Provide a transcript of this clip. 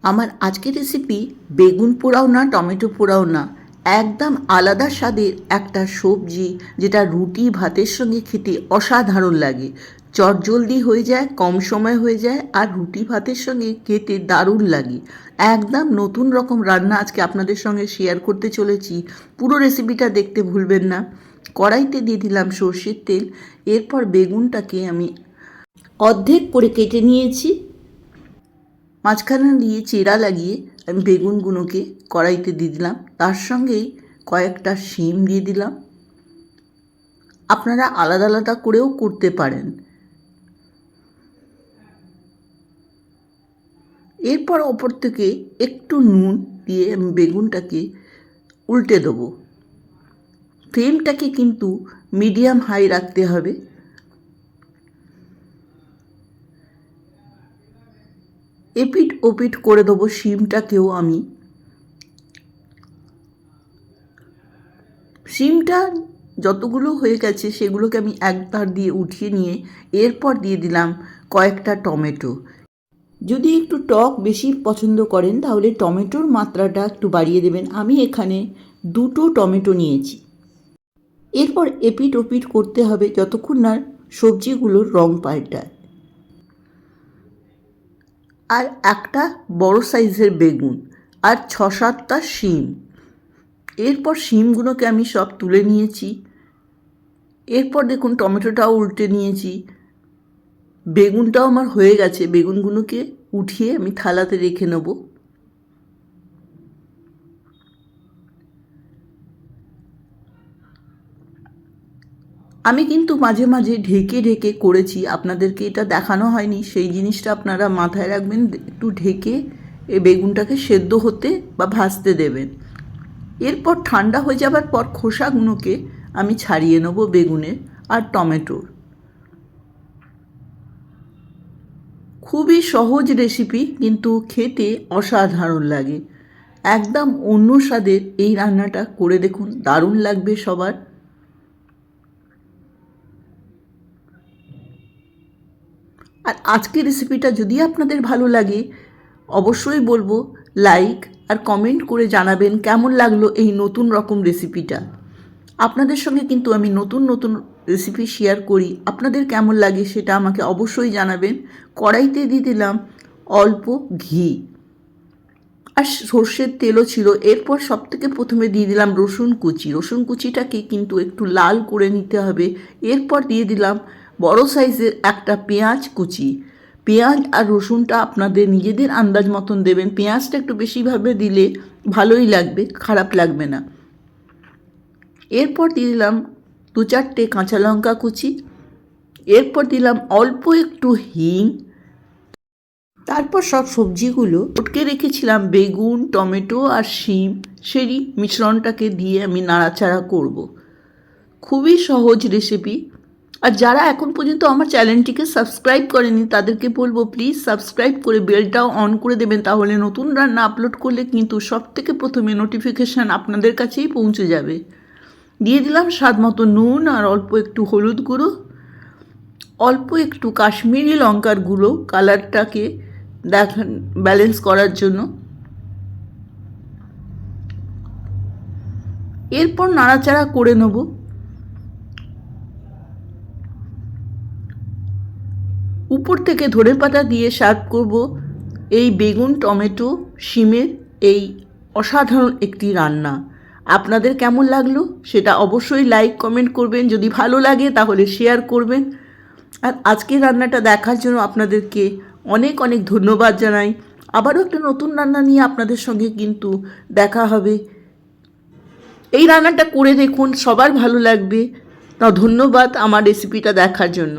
আমার আজকের রেসিপি বেগুন পোড়াও না, টমেটো পোড়াও না, একদম আলাদা স্বাদের একটা সবজি যেটা রুটি ভাতের সঙ্গে খেতে অসাধারণ লাগে। চটজলদি হয়ে যায়, কম সময় হয়ে যায়, আর রুটি ভাতের সঙ্গে খেতে দারুণ লাগে। একদম নতুন রকম রান্না আজকে আপনাদের সঙ্গে শেয়ার করতে চলেছি। পুরো রেসিপিটা দেখতে ভুলবেন না। কড়াইতে দিয়ে দিলাম সর্ষের তেল। এরপর বেগুনটাকে আমি অর্ধেক করে কেটে নিয়েছি। মাঝখানে দিয়ে চিরা লাগিয়ে আমি বেগুনগুলোকে কড়াইতে দিয়ে দিলাম। তার সঙ্গেই কয়েকটা শিম দিয়ে দিলাম। আপনারা আলাদা আলাদা করেও করতে পারেন। এরপর ওপর থেকে একটু নুন দিয়ে আমি বেগুনটাকে উল্টে দেবো। ফ্লেমটাকে কিন্তু মিডিয়াম হাই রাখতে হবে। এপিট ওপিট করে দেবো শিমটাকেও আমি। শিমটা যতগুলো হয়ে গেছে সেগুলোকে আমি একবার দিয়ে উঠিয়ে নিয়ে এরপর দিয়ে দিলাম কয়েকটা টমেটো। যদি একটু টক বেশি পছন্দ করেন তাহলে টমেটোর মাত্রাটা একটু বাড়িয়ে দেবেন। আমি এখানে 2টো টমেটো নিয়েছি। এরপর এপিট ওপিট করতে হবে যতক্ষণ না সবজিগুলোর রং পাল্টায়। আর একটা বড় সাইজের বেগুন আর 6-7টা শিম। এরপর শিমগুলোকে আমি সব তুলে নিয়েছি। এরপর দেখুন টমেটোটাও উল্টে নিয়েছি। বেগুনটাও আমার হয়ে গেছে। বেগুনগুলোকে উঠিয়ে আমি থালাতে রেখে নেব। আমি কিন্তু মাঝে মাঝে ঢেকে ঢেকে করেছি, আপনাদেরকে এটা দেখানো হয়নি। সেই জিনিসটা আপনারা মাথায় রাখবেন, একটু ঢেকে এই বেগুনটাকে সেদ্ধ হতে বা ভাজতে দেবেন। এরপর ঠান্ডা হয়ে যাবার পর খোসাগুলোকে আমি ছাড়িয়ে নেব বেগুনের আর টমেটোর। খুবই সহজ রেসিপি, কিন্তু খেতে অসাধারণ লাগে। একদম অন্য স্বাদের এই রান্নাটা করে দেখুন, দারুণ লাগবে সবার। আর আজকের রেসিপিটা যদি আপনাদের ভালো লাগে অবশ্যই বলবো লাইক আর কমেন্ট করে জানাবেন কেমন লাগলো এই নতুন রকম রেসিপিটা। আপনাদের সঙ্গে কিন্তু আমি নতুন নতুন রেসিপি শেয়ার করি, আপনাদের কেমন লাগে সেটা আমাকে অবশ্যই জানাবেন। কড়াইতে দিয়ে দিলাম অল্প ঘি আর সর্ষের তেলও ছিল। এরপর সবথেকে প্রথমে দিয়ে দিলাম রসুন কুচি। রসুন কুচিটাকে কিন্তু একটু লাল করে নিতে হবে। এরপর দিয়ে দিলাম বড় সাইজের একটা পেঁয়াজ কুচি। পেঁয়াজ আর রসুনটা আপনাদের নিজেদের আন্দাজ মতন দেবেন। পেঁয়াজটা একটু বেশিভাবে দিলে ভালোই লাগবে, খারাপ লাগবে না। এরপর দিয়ে দিলাম 2-4টে কাঁচা লঙ্কা কুচি। এরপর দিলাম অল্প একটু হিং। তারপর সব সবজিগুলো উটকে রেখেছিলাম বেগুন, টমেটো আর শিম, সেই মিশ্রণটাকে দিয়ে আমি নাড়াচাড়া করব। খুবই সহজ রেসিপি। আর যারা এখন পর্যন্ত আমার চ্যানেলটিকে সাবস্ক্রাইব করেনি তাদেরকে বলবো প্লিজ সাবস্ক্রাইব করে বেলটাও অন করে দেবেন, তাহলে নতুন রান্না আপলোড করলে কিন্তু সবথেকে প্রথমে নোটিফিকেশান আপনাদের কাছেই পৌঁছে যাবে। দিয়ে দিলাম স্বাদ মতো নুন আর অল্প একটু হলুদ গুঁড়ো, অল্প একটু কাশ্মীরি লঙ্কার গুঁড়ো কালারটাকে দেখান ব্যালেন্স করার জন্য। এরপর নাড়াচাড়া করে নেব। উপর থেকে ধনেপাতা দিয়ে সার্ভ করব এই বেগুন টমেটো শিমের এই অসাধারণ একটি রান্না। আপনাদের কেমন লাগলো সেটা অবশ্যই লাইক কমেন্ট করবেন, যদি ভালো লাগে তাহলে শেয়ার করবেন। আর আজকের রান্নাটা দেখার জন্য আপনাদেরকে অনেক অনেক ধন্যবাদ জানাই। আবারও একটা নতুন রান্না নিয়ে আপনাদের সঙ্গে কিন্তু দেখা হবে। এই রান্নাটা করে দেখুন, সবার ভালো লাগবে। তা ধন্যবাদ আমার রেসিপিটা দেখার জন্য।